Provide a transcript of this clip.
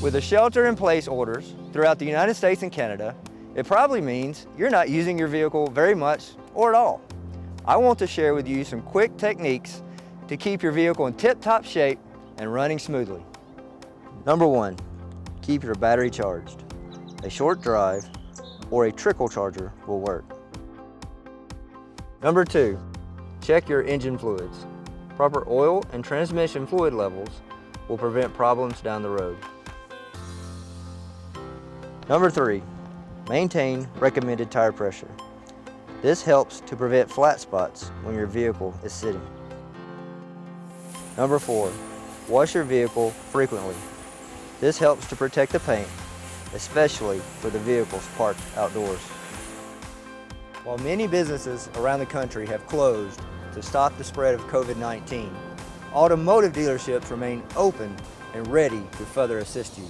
With the shelter-in-place orders throughout the United States and Canada, it probably means you're not using your vehicle very much or at all. I want to share with you some quick techniques to keep your vehicle in tip-top shape and running smoothly. Number 1, keep your battery charged. A short drive or a trickle charger will work. Number 2, check your engine fluids. Proper oil and transmission fluid levels will prevent problems down the road. Number 3, maintain recommended tire pressure. This helps to prevent flat spots when your vehicle is sitting. Number 4, wash your vehicle frequently. This helps to protect the paint, especially for the vehicles parked outdoors. While many businesses around the country have closed to stop the spread of COVID-19, automotive dealerships remain open and ready to further assist you.